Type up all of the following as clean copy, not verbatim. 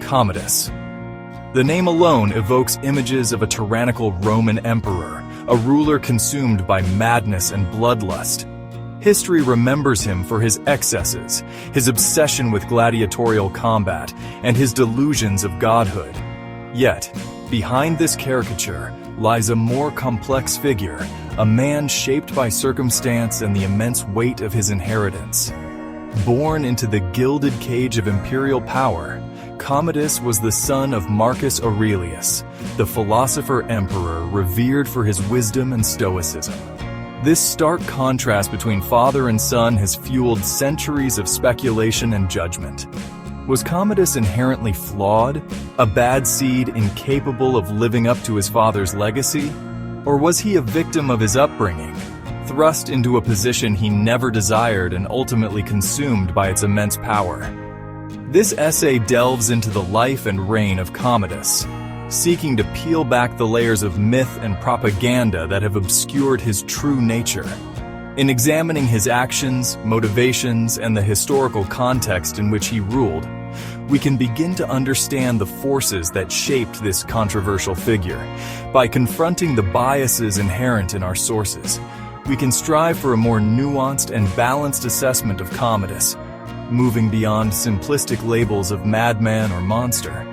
Commodus. The name alone evokes images of a tyrannical Roman emperor, a ruler consumed by madness and bloodlust. History remembers him for his excesses, his obsession with gladiatorial combat, and his delusions of godhood. Yet, behind this caricature lies a more complex figure, a man shaped by circumstance and the immense weight of his inheritance. Born into the gilded cage of imperial power, Commodus was the son of Marcus Aurelius, the philosopher-emperor revered for his wisdom and stoicism. This stark contrast between father and son has fueled centuries of speculation and judgment. Was Commodus inherently flawed, a bad seed incapable of living up to his father's legacy? Or was he a victim of his upbringing, thrust into a position he never desired and ultimately consumed by its immense power? This essay delves into the life and reign of Commodus, seeking to peel back the layers of myth and propaganda that have obscured his true nature. In examining his actions, motivations, and the historical context in which he ruled, we can begin to understand the forces that shaped this controversial figure. By confronting the biases inherent in our sources, we can strive for a more nuanced and balanced assessment of Commodus, moving beyond simplistic labels of madman or monster.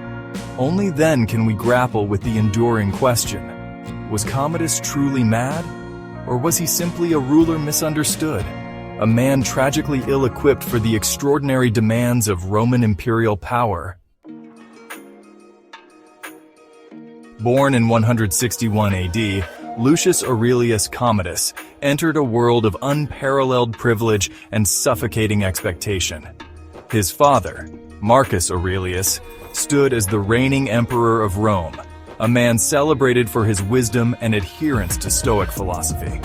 Only then can we grapple with the enduring question: was Commodus truly mad? Or was he simply a ruler misunderstood? A man tragically ill-equipped for the extraordinary demands of Roman imperial power. Born in 161 AD, Lucius Aurelius Commodus entered a world of unparalleled privilege and suffocating expectation. His father, Marcus Aurelius, stood as the reigning emperor of Rome, a man celebrated for his wisdom and adherence to Stoic philosophy.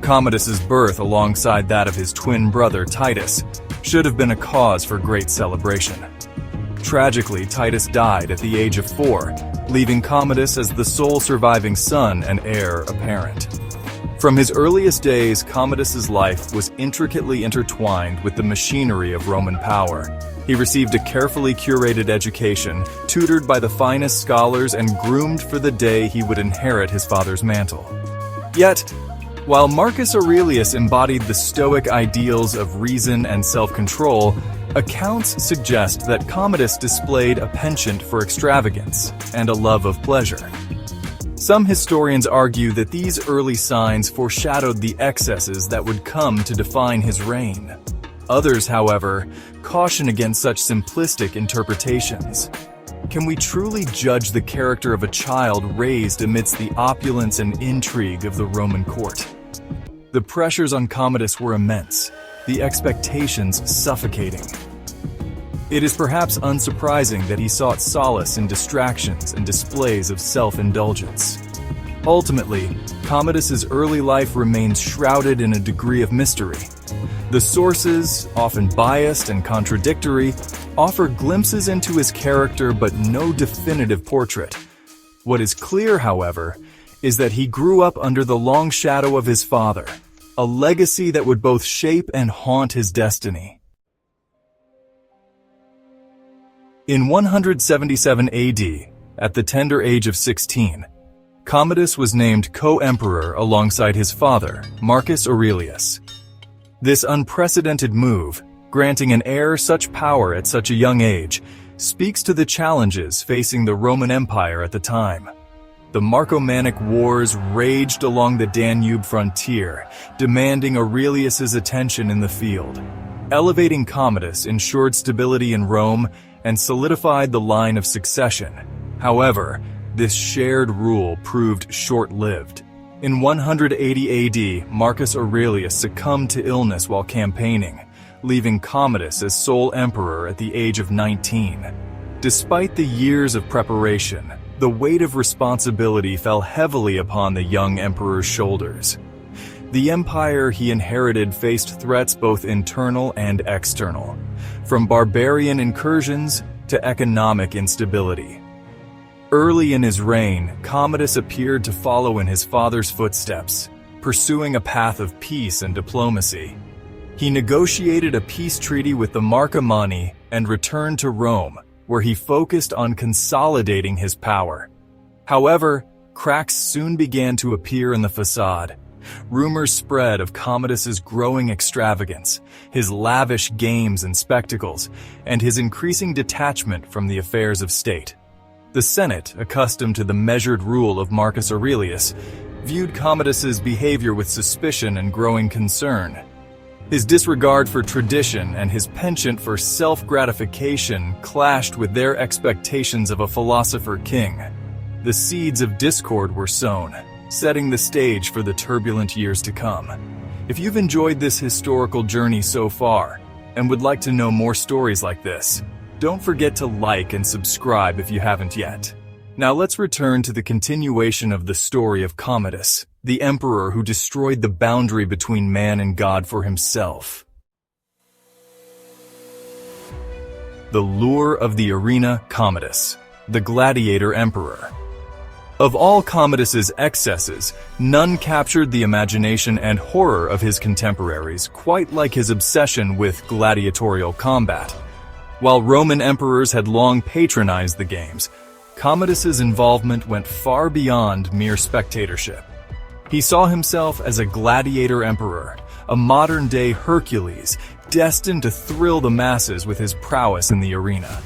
Commodus's birth, alongside that of his twin brother Titus, should have been a cause for great celebration. Tragically, Titus died at the age of 4, leaving Commodus as the sole surviving son and heir apparent. From his earliest days, Commodus's life was intricately intertwined with the machinery of Roman power. He received a carefully curated education, tutored by the finest scholars, and groomed for the day he would inherit his father's mantle. Yet, while Marcus Aurelius embodied the Stoic ideals of reason and self-control, accounts suggest that Commodus displayed a penchant for extravagance and a love of pleasure. Some historians argue that these early signs foreshadowed the excesses that would come to define his reign. Others, however, caution against such simplistic interpretations. Can we truly judge the character of a child raised amidst the opulence and intrigue of the Roman court? The pressures on Commodus were immense, the expectations suffocating. It is perhaps unsurprising that he sought solace in distractions and displays of self-indulgence. Ultimately, Commodus's early life remains shrouded in a degree of mystery. The sources, often biased and contradictory, offer glimpses into his character but no definitive portrait. What is clear, however, is that he grew up under the long shadow of his father, a legacy that would both shape and haunt his destiny. In 177 AD, at the tender age of 16, Commodus was named co-emperor alongside his father, Marcus Aurelius. This unprecedented move, granting an heir such power at such a young age, speaks to the challenges facing the Roman Empire at the time. The Marcomannic Wars raged along the Danube frontier, demanding Aurelius's attention in the field. Elevating Commodus ensured stability in Rome and solidified the line of succession. However, this shared rule proved short-lived. In 180 AD, Marcus Aurelius succumbed to illness while campaigning, leaving Commodus as sole emperor at the age of 19. Despite the years of preparation, the weight of responsibility fell heavily upon the young emperor's shoulders. The empire he inherited faced threats both internal and external, from barbarian incursions to economic instability. Early in his reign, Commodus appeared to follow in his father's footsteps, pursuing a path of peace and diplomacy. He negotiated a peace treaty with the Marcomanni and returned to Rome, where he focused on consolidating his power. However, cracks soon began to appear in the facade. Rumors spread of Commodus's growing extravagance, his lavish games and spectacles, and his increasing detachment from the affairs of state. The Senate, accustomed to the measured rule of Marcus Aurelius, viewed Commodus's behavior with suspicion and growing concern. His disregard for tradition and his penchant for self-gratification clashed with their expectations of a philosopher king. The seeds of discord were sown, setting the stage for the turbulent years to come. If you've enjoyed this historical journey so far and would like to know more stories like this, don't forget to like and subscribe if you haven't yet. Now let's return to the continuation of the story of Commodus, the emperor who destroyed the boundary between man and God for himself. The lure of the arena. Commodus, the gladiator emperor. Of all Commodus's excesses, none captured the imagination and horror of his contemporaries quite like his obsession with gladiatorial combat. While Roman emperors had long patronized the games, Commodus's involvement went far beyond mere spectatorship. He saw himself as a gladiator emperor, a modern-day Hercules, destined to thrill the masses with his prowess in the arena.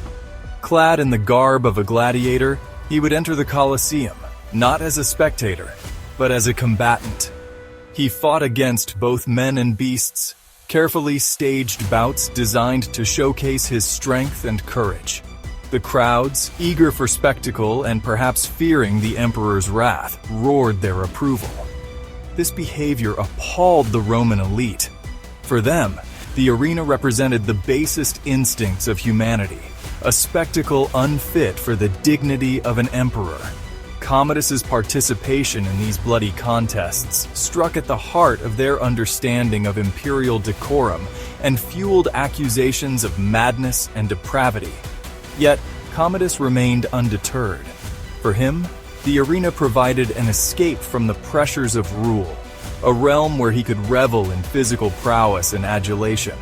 Clad in the garb of a gladiator, he would enter the Colosseum, not as a spectator, but as a combatant. He fought against both men and beasts, carefully staged bouts designed to showcase his strength and courage. The crowds, eager for spectacle and perhaps fearing the emperor's wrath, roared their approval. This behavior appalled the Roman elite. For them, the arena represented the basest instincts of humanity, a spectacle unfit for the dignity of an emperor. Commodus's participation in these bloody contests struck at the heart of their understanding of imperial decorum and fueled accusations of madness and depravity. Yet, Commodus remained undeterred. For him, the arena provided an escape from the pressures of rule, a realm where he could revel in physical prowess and adulation.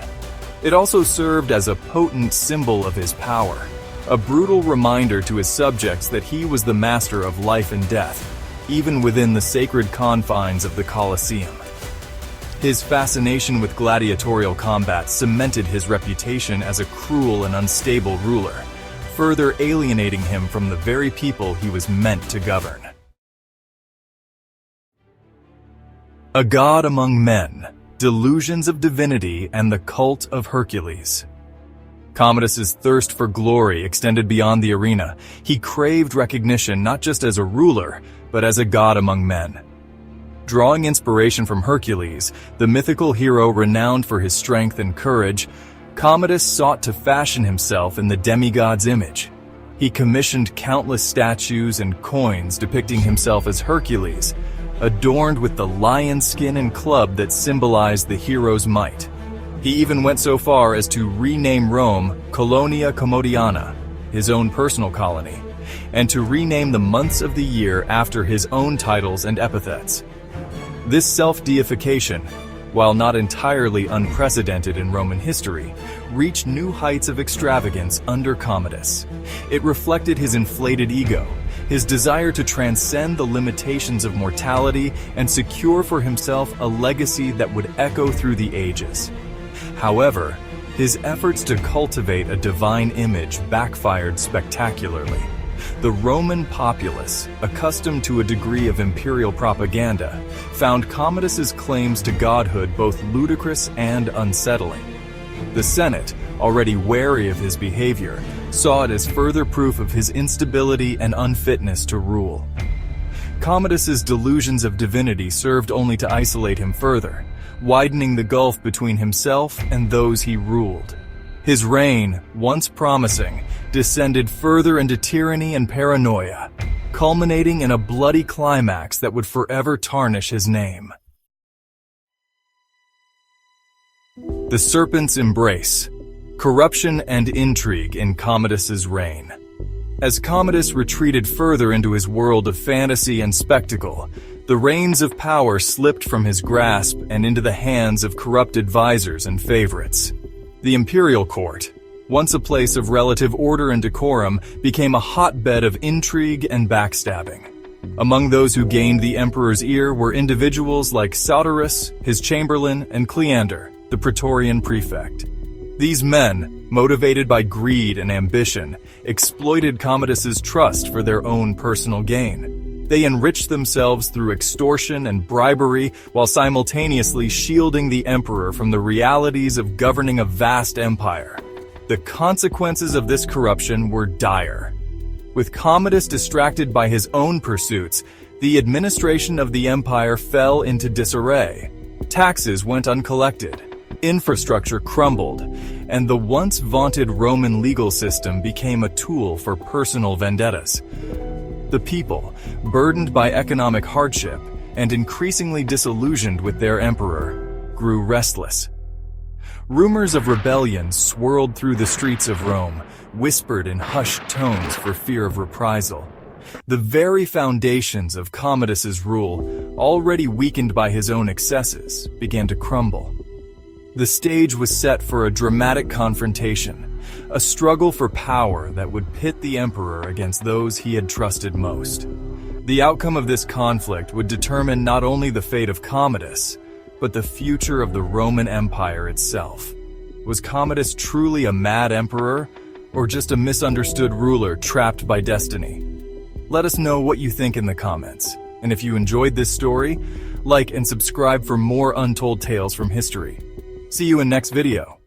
It also served as a potent symbol of his power, a brutal reminder to his subjects that he was the master of life and death, even within the sacred confines of the Colosseum. His fascination with gladiatorial combat cemented his reputation as a cruel and unstable ruler, further alienating him from the very people he was meant to govern. A god among men, delusions of divinity, and the cult of Hercules. Commodus's thirst for glory extended beyond the arena. He craved recognition not just as a ruler, but as a god among men. Drawing inspiration from Hercules, the mythical hero renowned for his strength and courage, Commodus sought to fashion himself in the demigod's image. He commissioned countless statues and coins depicting himself as Hercules, adorned with the lion skin and club that symbolized the hero's might. He even went so far as to rename Rome Colonia Commodiana, his own personal colony, and to rename the months of the year after his own titles and epithets. This self-deification, while not entirely unprecedented in Roman history, reached new heights of extravagance under Commodus. It reflected his inflated ego, his desire to transcend the limitations of mortality and secure for himself a legacy that would echo through the ages. However, his efforts to cultivate a divine image backfired spectacularly. The Roman populace, accustomed to a degree of imperial propaganda, found Commodus's claims to godhood both ludicrous and unsettling. The Senate, already wary of his behavior, saw it as further proof of his instability and unfitness to rule. Commodus's delusions of divinity served only to isolate him further, widening the gulf between himself and those he ruled. His reign, once promising, descended further into tyranny and paranoia, culminating in a bloody climax that would forever tarnish his name. The Serpent's Embrace. Corruption and intrigue in Commodus's reign. As Commodus retreated further into his world of fantasy and spectacle, the reins of power slipped from his grasp and into the hands of corrupt advisors and favorites. The imperial court, once a place of relative order and decorum, became a hotbed of intrigue and backstabbing. Among those who gained the emperor's ear were individuals like Sauterus, his chamberlain, and Cleander, the Praetorian prefect. These men, motivated by greed and ambition, exploited Commodus's trust for their own personal gain. They enriched themselves through extortion and bribery while simultaneously shielding the emperor from the realities of governing a vast empire. The consequences of this corruption were dire. With Commodus distracted by his own pursuits, the administration of the empire fell into disarray. Taxes went uncollected, infrastructure crumbled, and the once vaunted Roman legal system became a tool for personal vendettas. The people, burdened by economic hardship and increasingly disillusioned with their emperor, grew restless. Rumors of rebellion swirled through the streets of Rome, whispered in hushed tones for fear of reprisal. The very foundations of Commodus's rule, already weakened by his own excesses, began to crumble. The stage was set for a dramatic confrontation, a struggle for power that would pit the emperor against those he had trusted most. The outcome of this conflict would determine not only the fate of Commodus, but the future of the Roman Empire itself. Was Commodus truly a mad emperor, or just a misunderstood ruler trapped by destiny? Let us know what you think in the comments. And if you enjoyed this story, like and subscribe for more untold tales from history. See you in next video.